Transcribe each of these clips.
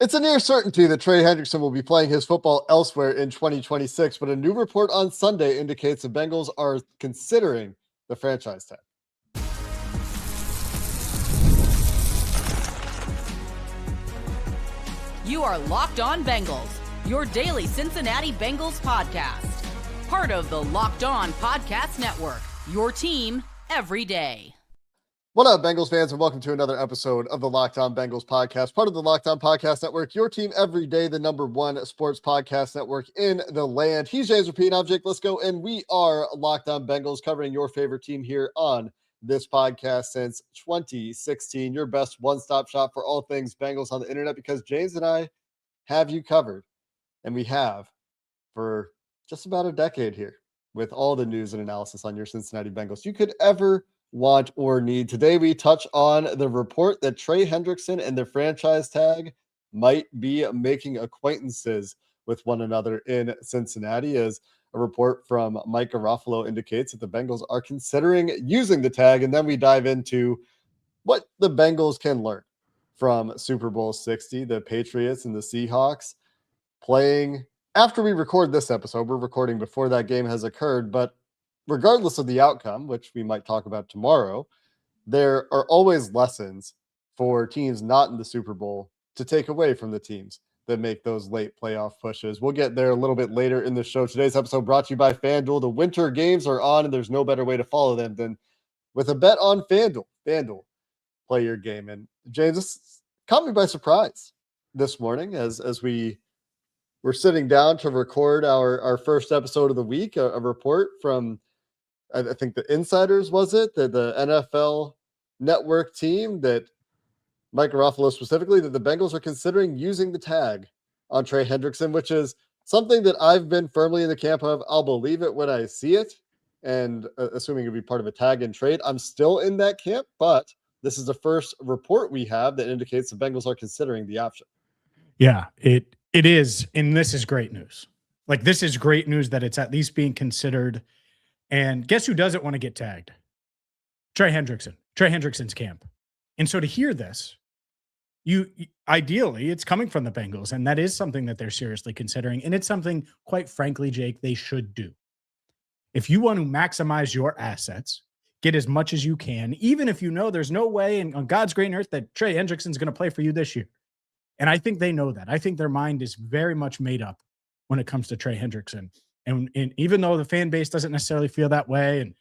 It's a near certainty that Trey Hendrickson will be playing his football elsewhere in 2026, but a new report on Sunday indicates the Bengals are considering the franchise tag. You are Locked On Bengals, your daily Cincinnati Bengals podcast. Part of the Locked On Podcast Network, your team every day. What up, Bengals fans, and welcome to another episode of the Locked On Bengals podcast, part of the Locked On Podcast Network, your team every day, the number one sports podcast network in the land. He's James Rapien, I'm Jake Liscow, and we are Locked On Bengals, covering your favorite team here on this podcast since 2016, your best one-stop shop for all things Bengals on the internet, because James and I have you covered, and we have for just about a decade here with all the news and analysis on your Cincinnati Bengals you could ever want or need. Today we touch on the report that Trey Hendrickson and the franchise tag might be making acquaintances with one another in Cincinnati, as a report from Mike Garofalo indicates that the Bengals are considering using the tag. And then we dive into what the Bengals can learn from Super Bowl 60, the Patriots and the Seahawks playing. After we record this episode, we're recording before that game has occurred, but regardless of the outcome, which we might talk about tomorrow, there are always lessons for teams not in the Super Bowl to take away from the teams that make those late playoff pushes. We'll get there a little bit later in the show. Today's episode brought to you by FanDuel. The winter games are on, and there's no better way to follow them than with a bet on FanDuel. FanDuel, play your game. And James, this caught me by surprise this morning as we were sitting down to record our first episode of the week, a report from, I think the Insiders, was it? The NFL Network team, that Mike Garofalo specifically, that the Bengals are considering using the tag on Trey Hendrickson, which is something that I've been firmly in the camp of. I'll believe it when I see it. And assuming it'll be part of a tag and trade, I'm still in that camp. But this is the first report we have that indicates the Bengals are considering the option. Yeah, it is. And this is great news. Like, this is great news that it's at least being considered. And guess who doesn't want to get tagged? Trey Hendrickson. Trey Hendrickson's camp. And so to hear this, ideally, it's coming from the Bengals, and that is something that they're seriously considering. And it's something, quite frankly, Jake, they should do. If you want to maximize your assets, get as much as you can, even if you know there's no way on God's green earth that Trey Hendrickson's going to play for you this year. And I think they know that. I think their mind is very much made up when it comes to Trey Hendrickson. And even though the fan base doesn't necessarily feel that way, and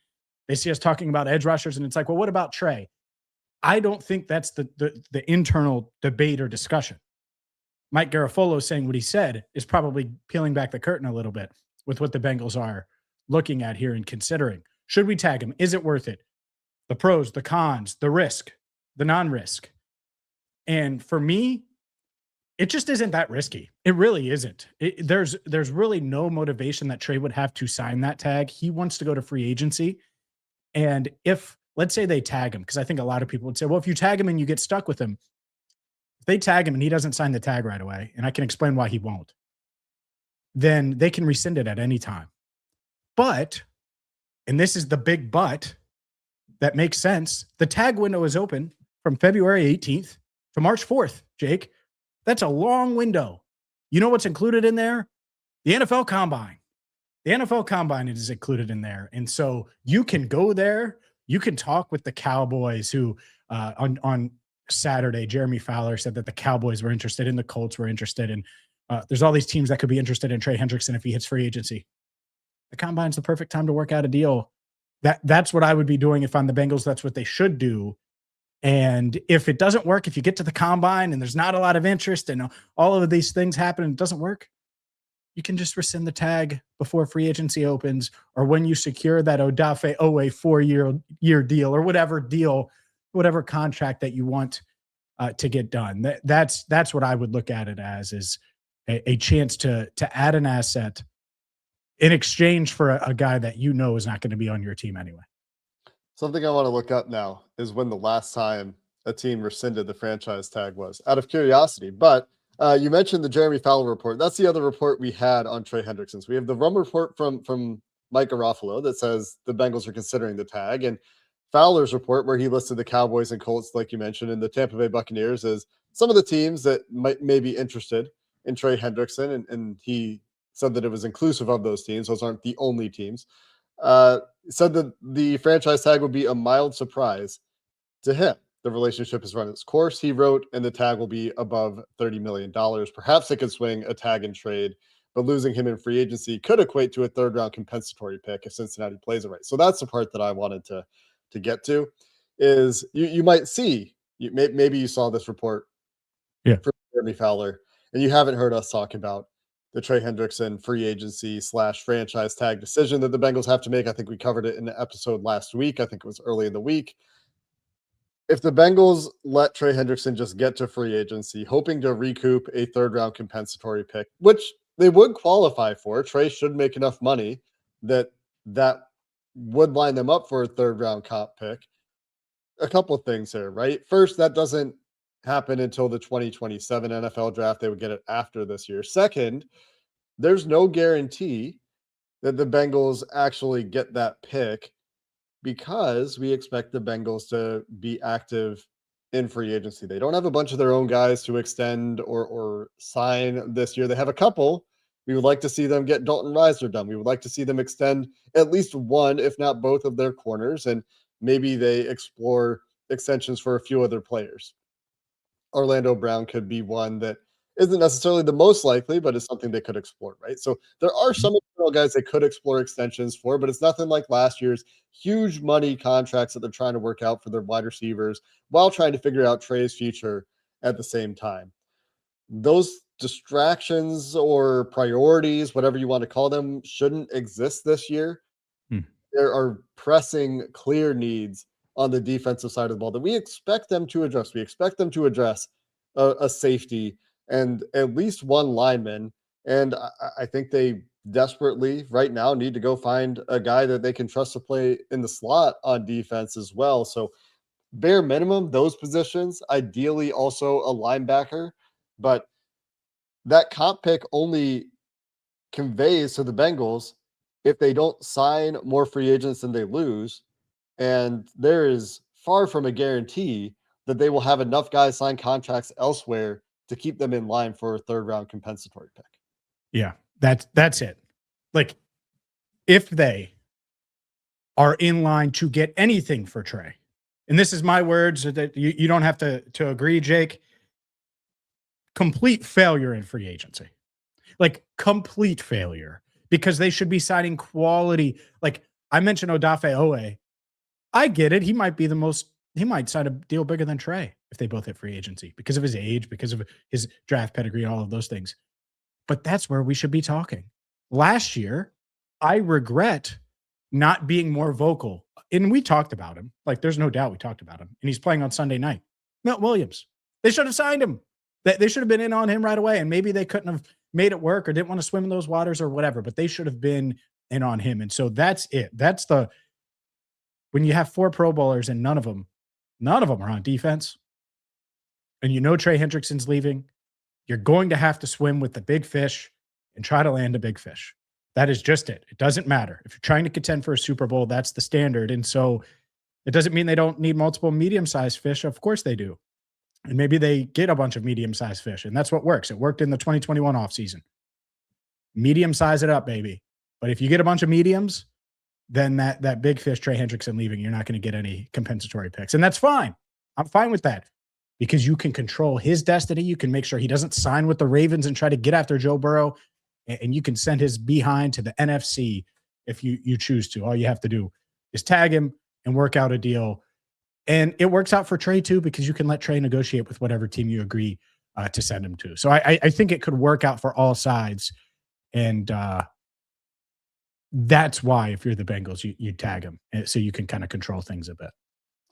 they see us talking about edge rushers, and it's like, well, what about Trey? I don't think that's the internal debate or discussion. Mike Garofalo saying what he said is probably peeling back the curtain a little bit with what the Bengals are looking at here and considering. Should we tag him? Is it worth it? The pros, the cons, the risk, the non-risk. And for me, it just isn't that risky. It really isn't. There's really no motivation that Trey would have to sign that tag. He wants to go to free agency. And if, let's say they tag him, because I think a lot of people would say, well, if you tag him and you get stuck with him, if they tag him and he doesn't sign the tag right away, and I can explain why he won't, then they can rescind it at any time. But, and this is the big but that makes sense, the tag window is open from February 18th to March 4th, Jake. That's a long window. You know what's included in there? The NFL Combine. The NFL Combine is included in there. And so you can go there. You can talk with the Cowboys, who on Saturday, Jeremy Fowler said that the Cowboys were interested and the Colts were interested. And there's all these teams that could be interested in Trey Hendrickson if he hits free agency. The Combine's the perfect time to work out a deal. That's what I would be doing if I'm the Bengals. That's what they should do. And if it doesn't work, if you get to the Combine and there's not a lot of interest and all of these things happen and it doesn't work, you can just rescind the tag before free agency opens, or when you secure that Odafe Owe 4-year deal, or whatever contract that you want to get done. That's what I would look at it as, is a chance to add an asset in exchange for a guy that you know is not going to be on your team anyway. Something I want to look up now is when the last time a team rescinded the franchise tag was, out of curiosity. But you mentioned the Jeremy Fowler report. That's the other report we had on Trey Hendrickson. So we have the Rum report from Mike Garofalo that says the Bengals are considering the tag, and Fowler's report where he listed the Cowboys and Colts, like you mentioned, and the Tampa Bay Buccaneers as some of the teams that may be interested in Trey Hendrickson, and he said that it was inclusive of those teams. Those aren't the only teams. Said that the franchise tag would be a mild surprise to him. The relationship has run its course, he wrote, and the tag will be above $30 million. Perhaps it could swing a tag and trade, but losing him in free agency could equate to a third-round compensatory pick if Cincinnati plays it right. So that's the part that I wanted to get to, is you might see, maybe you saw this report from Jeremy Fowler, and you haven't heard us talk about the Trey Hendrickson free agency / franchise tag decision that the Bengals have to make. I think we covered it in the episode last week. I think it was early in the week. If the Bengals let Trey Hendrickson just get to free agency, hoping to recoup a third-round compensatory pick, which they would qualify for, Trey should make enough money that would line them up for a third-round comp pick. A couple of things here, right? First, that doesn't happen until the 2027 NFL draft. They would get it after this year. Second, there's no guarantee that the Bengals actually get that pick, because we expect the Bengals to be active in free agency. They don't have a bunch of their own guys to extend or sign this year. They have a couple. We would like to see them get Dalton Risner done. We would like to see them extend at least one, if not both, of their corners, and maybe they explore extensions for a few other players. Orlando Brown could be one that isn't necessarily the most likely, but it's something they could explore, right? So there are some guys they could explore extensions for, but it's nothing like last year's huge money contracts that they're trying to work out for their wide receivers while trying to figure out Trey's future at the same time. Those distractions or priorities, whatever you want to call them, shouldn't exist this year. There are pressing, clear needs on the defensive side of the ball that we expect them to address. We expect them to address a safety and at least one lineman. And I think they desperately right now need to go find a guy that they can trust to play in the slot on defense as well. So bare minimum, those positions, ideally also a linebacker, but that comp pick only conveys to the Bengals if they don't sign more free agents than they lose. And there is far from a guarantee that they will have enough guys sign contracts elsewhere to keep them in line for a third-round compensatory pick. Yeah, that's it. Like, if they are in line to get anything for Trey, and this is my words, that you don't have to agree, Jake, complete failure in free agency. Like, complete failure, because they should be signing quality. Like, I mentioned Odafe Owe. I get it. He might sign a deal bigger than Trey if they both hit free agency because of his age, because of his draft pedigree, all of those things. But that's where we should be talking. Last year, I regret not being more vocal. And we talked about him. Like, there's no doubt we talked about him. And he's playing on Sunday night. Milt Williams. They should have signed him. They should have been in on him right away. And maybe they couldn't have made it work or didn't want to swim in those waters or whatever, but they should have been in on him. And so that's it. When you have 4 Pro Bowlers and none of them are on defense, and you know Trey Hendrickson's leaving, you're going to have to swim with the big fish and try to land a big fish. That is just it. It doesn't matter. If you're trying to contend for a Super Bowl, that's the standard. And so it doesn't mean they don't need multiple medium-sized fish. Of course they do. And maybe they get a bunch of medium-sized fish, and that's what works. It worked in the 2021 offseason. Medium-size it up, baby. But if you get a bunch of mediums, then that big fish, Trey Hendrickson leaving, you're not going to get any compensatory picks. And that's fine. I'm fine with that, because you can control his destiny. You can make sure he doesn't sign with the Ravens and try to get after Joe Burrow, and you can send his behind to the NFC if you choose to. All you have to do is tag him and work out a deal. And it works out for Trey too, because you can let Trey negotiate with whatever team you agree to send him to. So I think it could work out for all sides. And that's why, if you're the Bengals, you tag him so you can kind of control things a bit.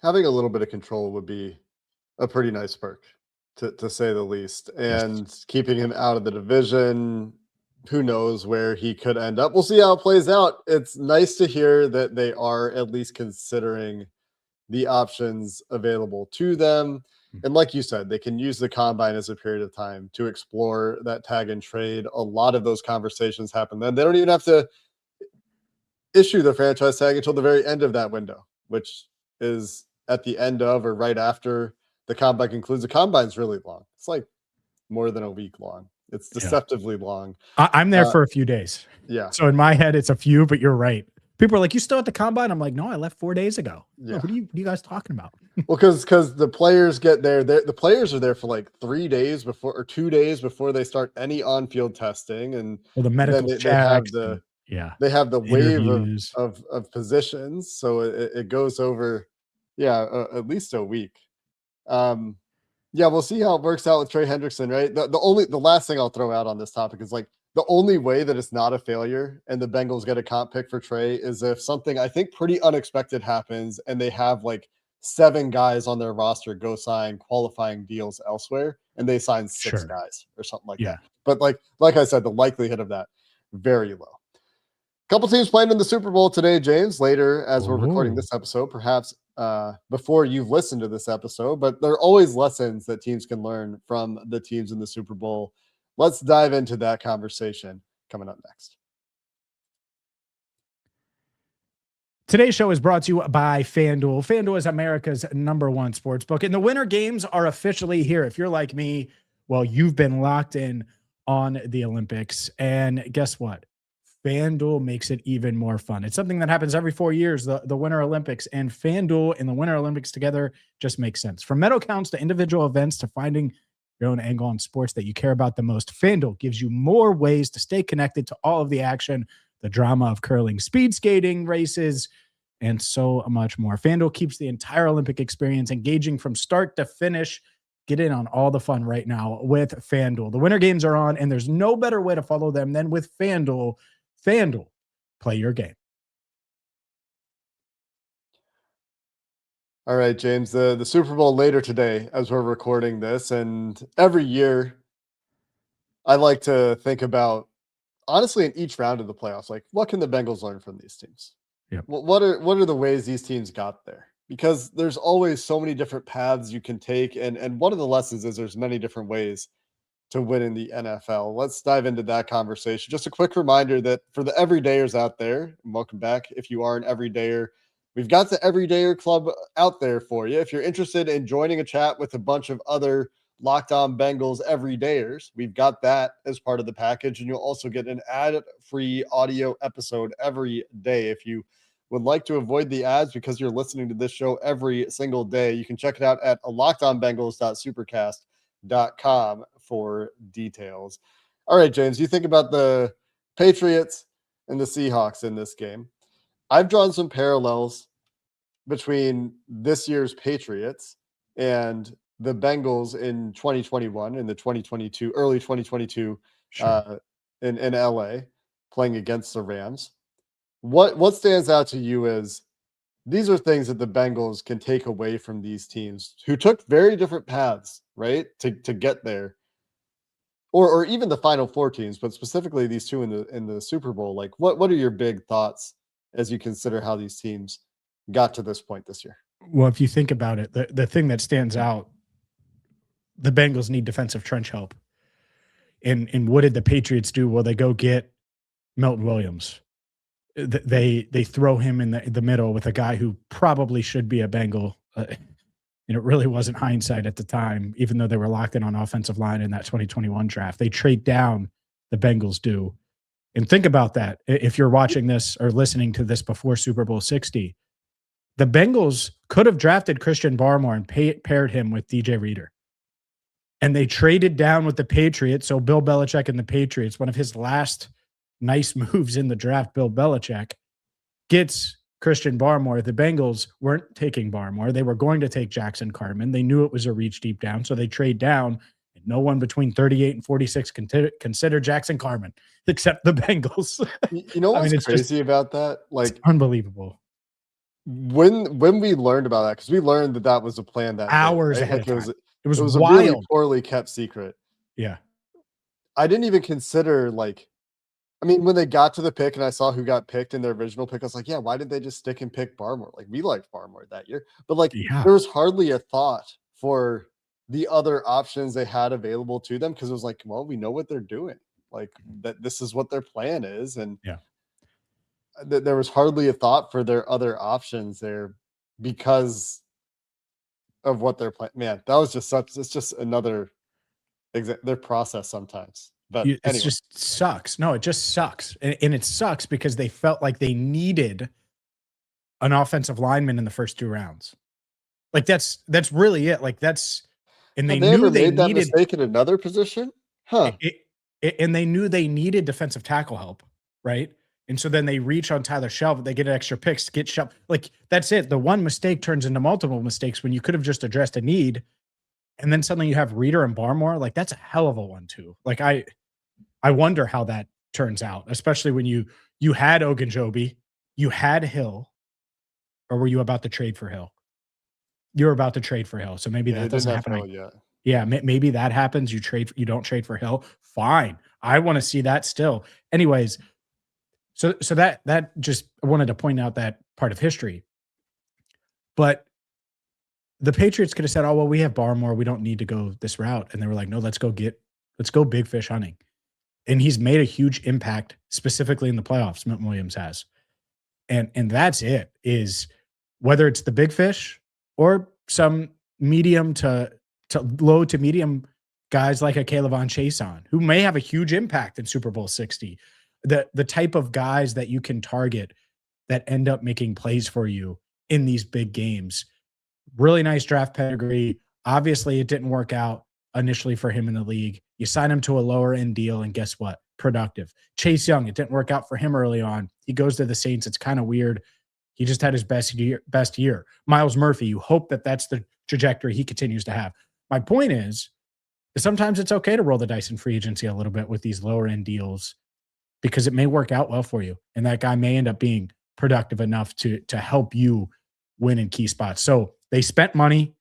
Having a little bit of control would be a pretty nice perk, to say the least. And keeping him out of the division, who knows where he could end up. We'll see how it plays out. It's nice to hear that they are at least considering the options available to them. And like you said, they can use the combine as a period of time to explore that tag and trade. A lot of those conversations happen then. They don't even have to issue the franchise tag until the very end of that window, which is at the end of or right after the combine concludes. The combine's really long. It's like more than a week long. It's deceptively long. I'm there for a few days. Yeah. So in my head, it's a few, but you're right. People are like, you still at the combine? I'm like, no, I left 4 days ago. Yeah. Oh, what are you guys talking about? Well, because the players get there. The players are there for like 3 days before or 2 days before they start any on-field testing. And The medical then they have checks. they have the wave Interviews. of positions. So it goes over, at least a week. We'll see how it works out with Trey Hendrickson, right? The last thing I'll throw out on this topic is like the only way that it's not a failure and the Bengals get a comp pick for Trey is if something I think pretty unexpected happens and they have like 7 guys on their roster go sign qualifying deals elsewhere and they sign 6 guys or something like that. But like I said, the likelihood of that very low. Couple teams playing in the Super Bowl today, James, later as we're recording this episode, perhaps before you've listened to this episode, but there are always lessons that teams can learn from the teams in the Super Bowl. Let's dive into that conversation coming up next. Today's show is brought to you by FanDuel. FanDuel is America's #1 sportsbook, and the Winter Games are officially here. If you're like me, well, you've been locked in on the Olympics, and guess what? FanDuel makes it even more fun. It's something that happens every 4 years, the Winter Olympics, and FanDuel and the Winter Olympics together just makes sense. From medal counts to individual events to finding your own angle on sports that you care about the most, FanDuel gives you more ways to stay connected to all of the action, the drama of curling, speed skating, races, and so much more. FanDuel keeps the entire Olympic experience engaging from start to finish. Get in on all the fun right now with FanDuel. The Winter Games are on, and there's no better way to follow them than with FanDuel. FanDuel, play your game. All right, James, the Super Bowl later today as we're recording this. And every year I like to think about, honestly, in each round of the playoffs, like what can the Bengals learn from these teams? Yep. What are the ways these teams got there? Because there's always so many different paths you can take. And one of the lessons is there's many different ways to win in the NFL. Let's dive into that conversation. Just a quick reminder that for the everydayers out there, and welcome back if you are an everydayer, we've got the Everydayer Club out there for you. If you're interested in joining a chat with a bunch of other Locked On Bengals everydayers, we've got that as part of the package, and you'll also get an ad-free audio episode every day. If you would like to avoid the ads because you're listening to this show every single day, you can check it out at lockedonbengals.supercast.com for details. All right, James, you think about the Patriots and the Seahawks in this game. I've drawn some parallels between this year's Patriots and the Bengals in 2021 and the 2022, early 2022 in LA playing against the Rams. What stands out to you is these are things that the Bengals can take away from these teams who took very different paths, right, to get there. Or even the Final Four teams, but specifically these two in the Super Bowl. Like, what are your big thoughts as you consider how these teams got to this point this year? Well, if you think about it, the thing that stands out, the Bengals need defensive trench help. And what did the Patriots do? Well, they go get Milton Williams. They throw him in the middle with a guy who probably should be a Bengal. And it really wasn't hindsight at the time, even though they were locked in on offensive line in that 2021 draft. They trade down, the Bengals do. And think about that. If you're watching this or listening to this before Super Bowl 60, the Bengals could have drafted Christian Barmore and paired him with DJ Reader. And they traded down with the Patriots. So Bill Belichick and the Patriots, one of his last nice moves in the draft, Bill Belichick gets Christian Barmore. The Bengals weren't taking Barmore. They were going to take Jackson Carman. They knew it was a reach deep down, so they trade down. And no one between 38 and 46 considered Jackson Carman except the Bengals. You know what's crazy about that? Like, it's unbelievable. When we learned about that, because we learned that was a plan that hours day, right? ahead of time. It was a wild. really poorly kept secret. Yeah. I didn't even consider, like, I mean, when they got to the pick and I saw who got picked in their original pick, I was like, yeah, why did they just stick and pick Barmore? Like, we liked Barmore that year. But, like, there was hardly a thought for the other options they had available to them because it was like, well, we know what they're doing. Like, that this is what their plan is. And there was hardly a thought for their other options there because of what they're playing. Man, that was just it's just another their process sometimes. But It anyway, just sucks. No, it just sucks. And it sucks because they felt like they needed an offensive lineman in the first 2 rounds. Like that's really it. Like and they have they knew ever they made that needed mistake in another position? Huh. and they knew they needed defensive tackle help, right? And so then they reach on Tyler Shelvin, they get an extra picks, get Shelvin. Like that's it. The one mistake turns into multiple mistakes when you could have just addressed a need. And then suddenly you have Reeder and Barmore. Like that's a hell of a 1-2. Like I wonder how that turns out, especially when you had Ogunjobi, you had Hill, or were you about to trade for Hill? You were about to trade for Hill, so maybe that doesn't happen. Hill yet. Yeah, maybe that happens. You don't trade for Hill. Fine, I want to see that still. Anyways, so that just I wanted to point out that part of history, but the Patriots could have said, "Oh well, we have Barmore. We don't need to go this route," and they were like, "No, let's go big fish hunting." And he's made a huge impact, specifically in the playoffs. Milton Williams has, and that's it. Is whether it's the big fish or some medium to low to medium guys like a Kayvon Chason, who may have a huge impact in Super Bowl 60. The type of guys that you can target that end up making plays for you in these big games. Really nice draft pedigree. Obviously, it didn't work out initially for him in the league. You sign him to a lower end deal, and guess what? Productive. Chase Young, it didn't work out for him early on. He goes to the Saints. It's kind of weird. He just had his best year. Myles Murphy, you hope that that's the trajectory he continues to have. My point is sometimes it's okay to roll the dice in free agency a little bit with these lower end deals because it may work out well for you. And that guy may end up being productive enough to help you win in key spots. So they spent money.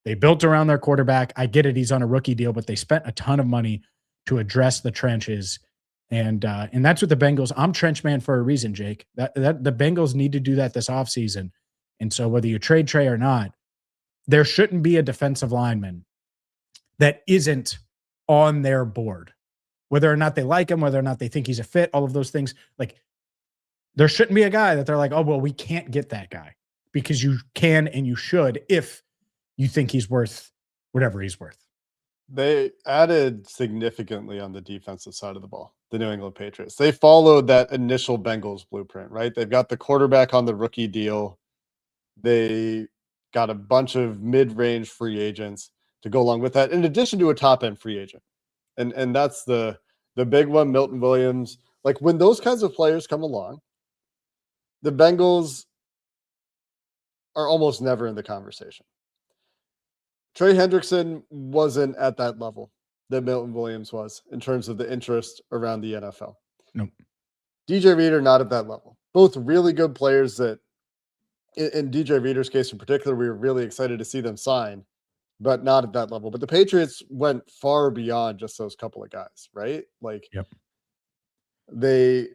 They built around their quarterback. I get it. He's on a rookie deal, but they spent a ton of money to address the trenches. And that's what the Bengals, I'm trench man for a reason, Jake. That the Bengals need to do that this offseason. And so whether you trade Trey or not, there shouldn't be a defensive lineman that isn't on their board. Whether or not they like him, whether or not they think he's a fit, all of those things. Like there shouldn't be a guy that they're like, oh, well, we can't get that guy, because you can and you should if you think he's worth whatever he's worth. They added significantly on the defensive side of the ball, the New England Patriots. They followed that initial Bengals blueprint, right? They've got the quarterback on the rookie deal. They got a bunch of mid-range free agents to go along with that, in addition to a top-end free agent. And that's the big one, Milton Williams. Like when those kinds of players come along, the Bengals are almost never in the conversation. Trey Hendrickson wasn't at that level that Milton Williams was in terms of the interest around the NFL. Nope. DJ Reader, not at that level. Both really good players that, in DJ Reader's case in particular, we were really excited to see them sign, but not at that level. But the Patriots went far beyond just those couple of guys, right? Like, yep. They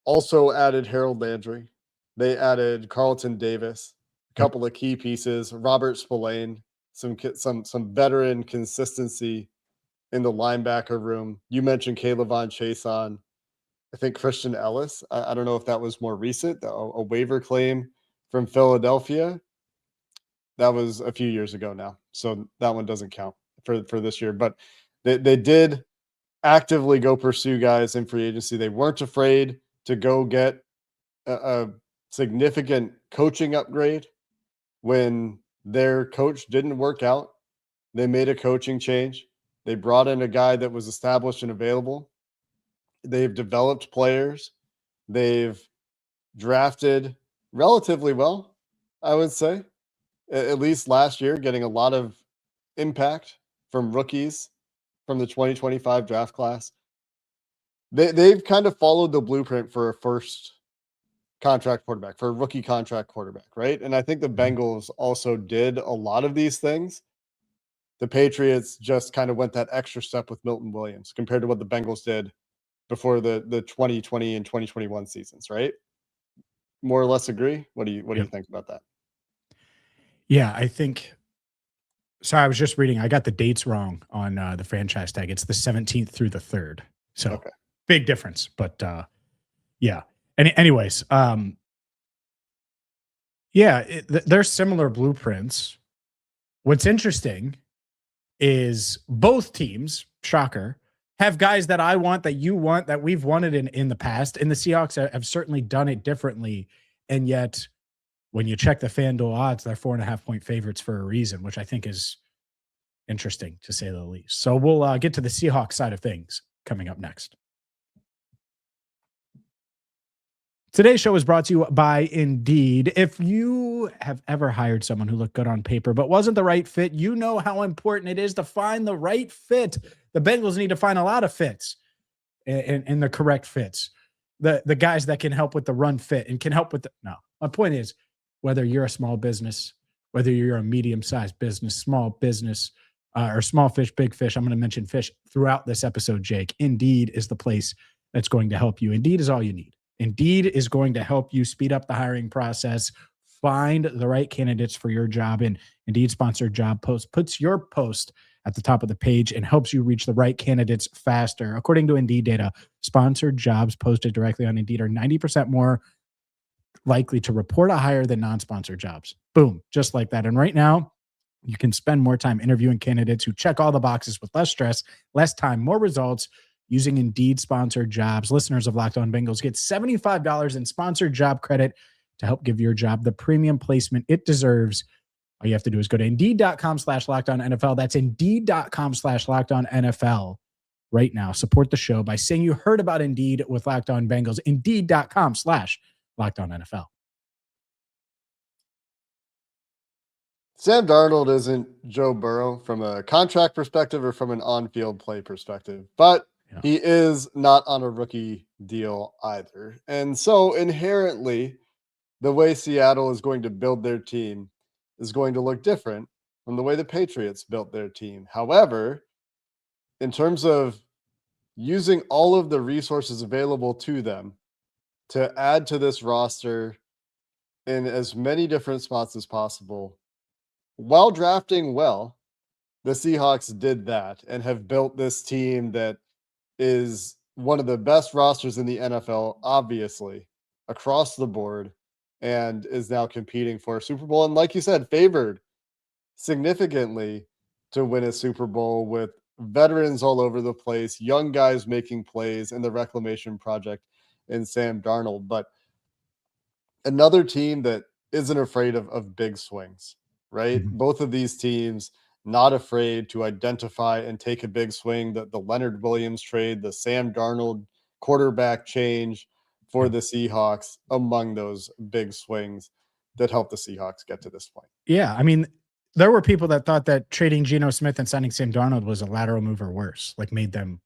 also added Harold Landry. They added Carlton Davis, a couple of key pieces, Robert Spillane, some veteran consistency in the linebacker room. You mentioned Kayvon Chason. I think Christian Ellis. I don't know if that was more recent, a waiver claim from Philadelphia. That was a few years ago now, so that one doesn't count for this year. But they did actively go pursue guys in free agency. They weren't afraid to go get a significant coaching upgrade when their coach didn't work out. They made a coaching change. They brought in a guy that was established and available. They've developed players. They've drafted relatively well, I would say, at least last year, getting a lot of impact from rookies from the 2025 draft class. They've kind of followed the blueprint for a first contract quarterback, for a rookie contract quarterback, right? And I think the Bengals also did a lot of these things. The Patriots just kind of went that extra step with Milton Williams compared to what the Bengals did before the 2020 and 2021 seasons, right? More or less agree? What do you think about that? Yeah, I think so. I was just reading, I got the dates wrong on the franchise tag. It's the 17th through the 3rd. So okay. Big difference, but yeah. Anyways, they're similar blueprints. What's interesting is both teams, shocker, have guys that I want, that you want, that we've wanted in the past. And the Seahawks have certainly done it differently. And yet, when you check the FanDuel odds, they're 4.5-point favorites for a reason, which I think is interesting to say the least. So we'll get to the Seahawks side of things coming up next. Today's show is brought to you by Indeed. If you have ever hired someone who looked good on paper but wasn't the right fit, you know how important it is to find the right fit. The Bengals need to find a lot of fits and the correct fits. The guys that can help with the run fit and can help with no. My point is, whether you're a small business, whether you're a medium-sized business, small business, or small fish, big fish, I'm going to mention fish throughout this episode, Jake. Indeed is the place that's going to help you. Indeed is all you need. Indeed is going to help you speed up the hiring process, find the right candidates for your job. And Indeed sponsored job post puts your post at the top of the page and helps you reach the right candidates faster. According to Indeed data, sponsored jobs posted directly on Indeed are 90% more likely to report a hire than non-sponsored jobs. Boom, just like that. And right now, you can spend more time interviewing candidates who check all the boxes with less stress, less time, more results using Indeed sponsored jobs. Listeners of Locked On Bengals get $75 in sponsored job credit to help give your job the premium placement it deserves. All you have to do is go to Indeed.com/LockedOnNFL. That's Indeed.com/LockedOnNFL right now. Support the show by saying you heard about Indeed with Locked On Bengals. Indeed.com/LockedOnNFL. Sam Darnold isn't Joe Burrow from a contract perspective or from an on-field play perspective, but he is not on a rookie deal either. And so inherently, the way Seattle is going to build their team is going to look different from the way the Patriots built their team. However, in terms of using all of the resources available to them to add to this roster in as many different spots as possible, while drafting well, the Seahawks did that and have built this team that is one of the best rosters in the NFL, obviously, across the board, and is now competing for a Super Bowl. And like you said, favored significantly to win a Super Bowl with veterans all over the place, young guys making plays, and the reclamation project in Sam Darnold. But another team that isn't afraid of big swings, right? Mm-hmm. Both of these teams not afraid to identify and take a big swing. The Leonard Williams trade, the Sam Darnold quarterback change for the Seahawks, among those big swings that helped the Seahawks get to this point. Yeah, I mean, there were people that thought that trading Geno Smith and signing Sam Darnold was a lateral move or worse, like made them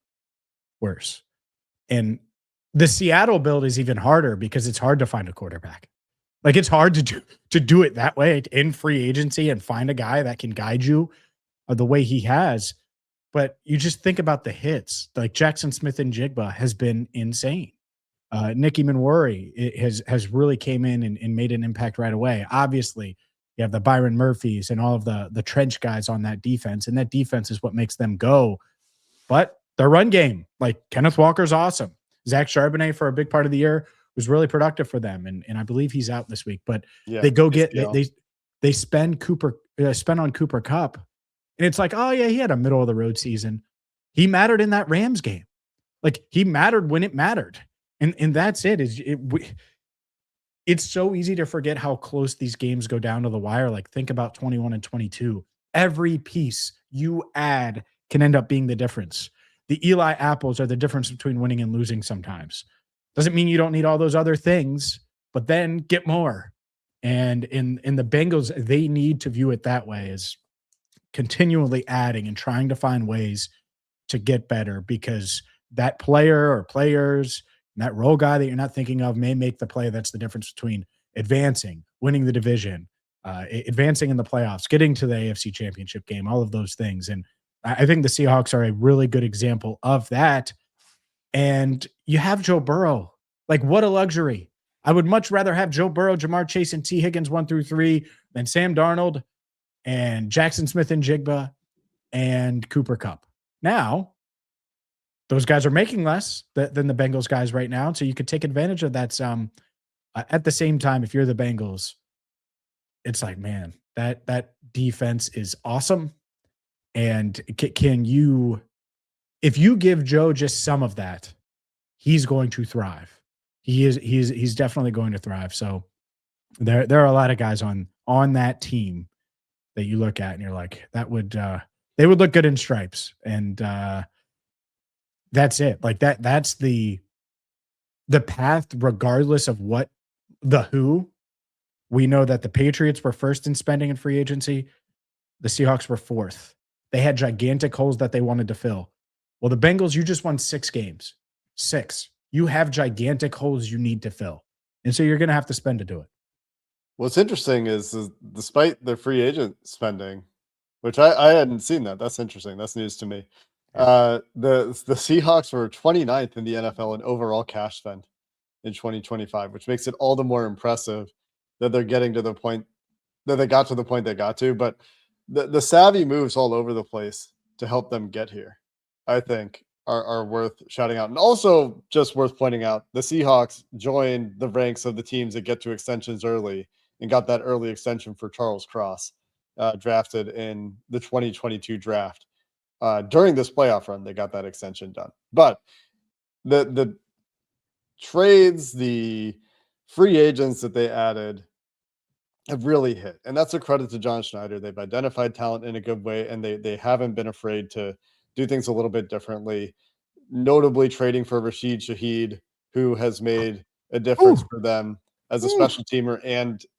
worse. And the Seattle build is even harder because it's hard to find a quarterback. Like, it's hard to do it that way in free agency and find a guy that can guide you the way he has. But you just think about the hits. Like Jackson Smith and Jigba has been insane. Nicky Manwari has really came in and made an impact right away. Obviously, you have the Byron Murphys and all of the trench guys on that defense, and that defense is what makes them go. But their run game, like Kenneth Walker's awesome. Zach Charbonnet for a big part of the year was really productive for them, and I believe he's out this week. But they go get they spend on Cooper Kupp, and it's like, oh yeah, he had a middle of the road season. He mattered in that Rams game, like he mattered when it mattered, and that's it. It's so easy to forget how close these games go down to the wire. Like think about 21 and 22. Every piece you add can end up being the difference. The Eli apples are the difference between winning and losing sometimes. Doesn't mean you don't need all those other things, but then get more. And in the Bengals, they need to view it that way, as continually adding and trying to find ways to get better, because that player or players, that role guy that you're not thinking of may make the play that's the difference between advancing, winning the division, advancing in the playoffs, getting to the AFC Championship game, all of those things. And I think the Seahawks are a really good example of that. And you have Joe Burrow. Like, what a luxury. I would much rather have Joe Burrow, Jamar Chase, and T. Higgins 1 through 3 than Sam Darnold and Jackson Smith and Jigba and Cooper Kupp. Now, those guys are making less than the Bengals guys right now, so you could take advantage of that some. At the same time, if you're the Bengals, it's like, man, That defense is awesome. And can you, if you give Joe just some of that, he's going to thrive. He's definitely going to thrive. So there are a lot of guys on that team that you look at and you're like, they would look good in stripes. And that's it. Like that's the path, regardless of what who. We know that the Patriots were first in spending in free agency. The Seahawks were fourth. They had gigantic holes that they wanted to fill. Well, the Bengals, you just won 6 games. 6. You have gigantic holes you need to fill. And so you're going to have to spend to do it. What's interesting is despite their free agent spending, which I hadn't seen that. That's interesting. That's news to me. The Seahawks were 29th in the NFL in overall cash spend in 2025, which makes it all the more impressive that they're getting to the point that they got to the point they got to. But the savvy moves all over the place to help them get here, I think, are worth shouting out. And also just worth pointing out, the Seahawks joined the ranks of the teams that get to extensions early and got that early extension for Charles Cross, drafted in the 2022 draft. During this playoff run, they got that extension done. But the trades, the free agents that they added have really hit. And that's a credit to John Schneider. They've identified talent in a good way, and they haven't been afraid to do things a little bit differently, notably trading for Rashid Shaheed, who has made a difference for them as a special teamer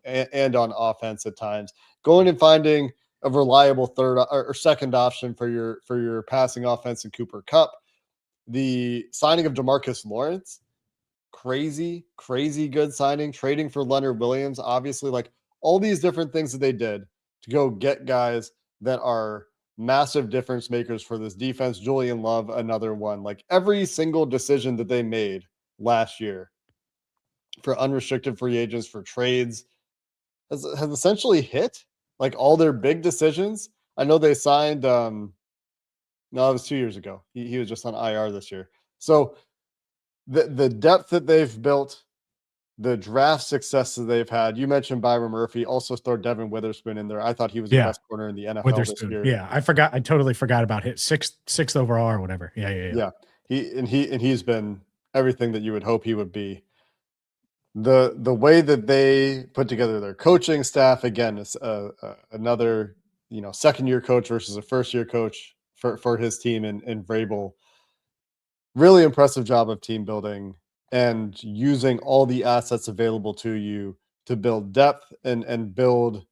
and on offense at times. Going and finding a reliable third or second option for your passing offense in Cooper Kupp. The signing of DeMarcus Lawrence, crazy good signing. Trading for Leonard Williams, obviously, like all these different things that they did to go get guys that are massive difference makers for this defense. Julian Love, another one. Like every single decision that they made last year for unrestricted free agents, for trades, has essentially hit. Like all their big decisions. I know they signed no, it was 2 years ago. He was just on IR this year. So the depth that they've built, the draft success that they've had. You mentioned Byron Murphy. Also throw Devin Witherspoon in there. I thought he was the best corner in the NFL this year. Yeah, I totally forgot about his sixth overall or whatever. Yeah. He's been everything that you would hope he would be. The way that they put together their coaching staff, again, is another second year coach versus a first year coach for his team in Vrabel. Really impressive job of team building and using all the assets available to you to build depth and build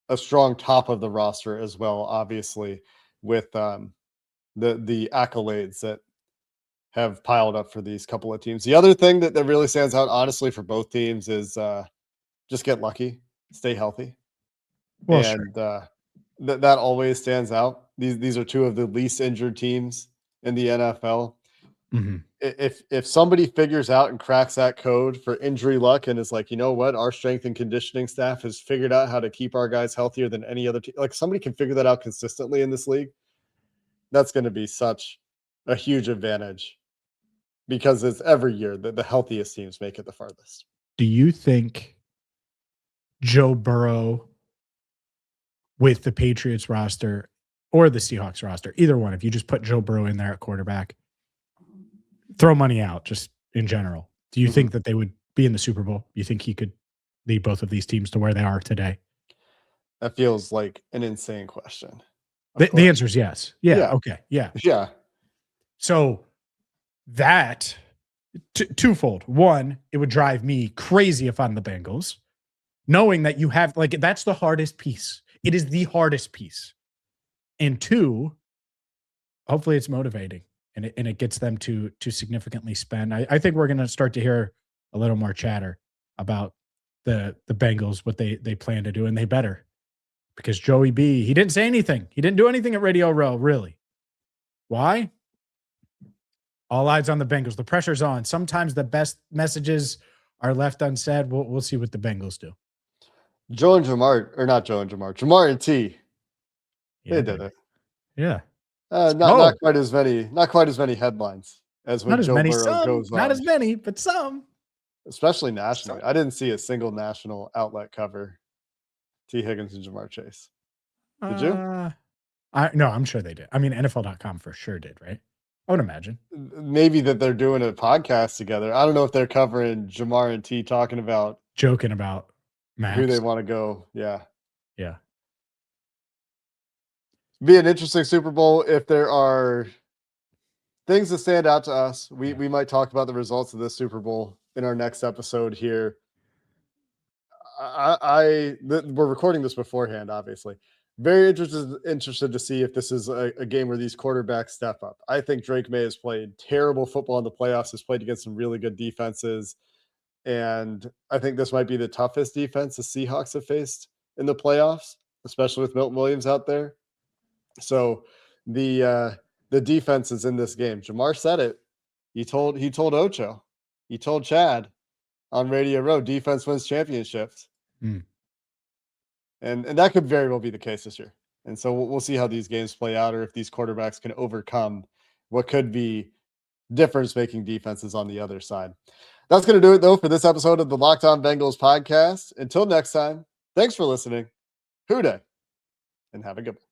a strong top of the roster as well, obviously, with the accolades that have piled up for these couple of teams. The other thing that really stands out, honestly, for both teams is just get lucky, stay healthy. Well, and that always stands out. These are two of the least injured teams in the NFL. Mm-hmm. If somebody figures out and cracks that code for injury luck and is like, you know what, our strength and conditioning staff has figured out how to keep our guys healthier than any other team. Like somebody can figure that out consistently in this league. That's going to be such a huge advantage because it's every year that the healthiest teams make it the farthest. Do you think Joe Burrow with the Patriots roster or the Seahawks roster, either one, if you just put Joe Burrow in there at quarterback, throw money out just in general, do you think that they would be in the Super Bowl? You think he could lead both of these teams to where they are today? That feels like an insane question. The answer is yes. Yeah. Okay. Yeah. Yeah. So that twofold. One, it would drive me crazy if I'm the Bengals, knowing that you have that's the hardest piece. It is the hardest piece. And two, hopefully it's motivating and it gets them to significantly spend. I think we're going to start to hear a little more chatter about the Bengals, what they plan to do, and they better. Because Joey B, he didn't say anything. He didn't do anything at Radio Row, really. Why? All eyes on the Bengals. The pressure's on. Sometimes the best messages are left unsaid. We'll see what the Bengals do. Jamar and T. Yeah, they did it. Yeah. Not quite as many headlines as when Joe Burrow goes on. Not as many, but some. Especially nationally. I didn't see a single national outlet cover T. Higgins and Jamar Chase. Did you? No, I'm sure they did. I mean, NFL.com for sure did, right? I would imagine. Maybe that they're doing a podcast together. I don't know if they're covering Jamar and T talking about joking about Max. Who they want to go. Yeah. Yeah. Be an interesting Super Bowl if there are things that stand out to us. We might talk about the results of this Super Bowl in our next episode here. We're recording this beforehand, obviously. Very interested to see if this is a game where these quarterbacks step up. I think Drake May has played terrible football in the playoffs, has played against some really good defenses. And I think this might be the toughest defense the Seahawks have faced in the playoffs, especially with Milton Williams out there. So the defense is in this game. Jamar said it. He told Ocho, he told Chad on Radio Row, defense wins championships. And that could very well be the case this year. And so we'll see how these games play out, or if these quarterbacks can overcome what could be difference-making defenses on the other side. That's going to do it, though, for this episode of the Locked On Bengals podcast. Until next time, thanks for listening. Hoo day, and have a good one.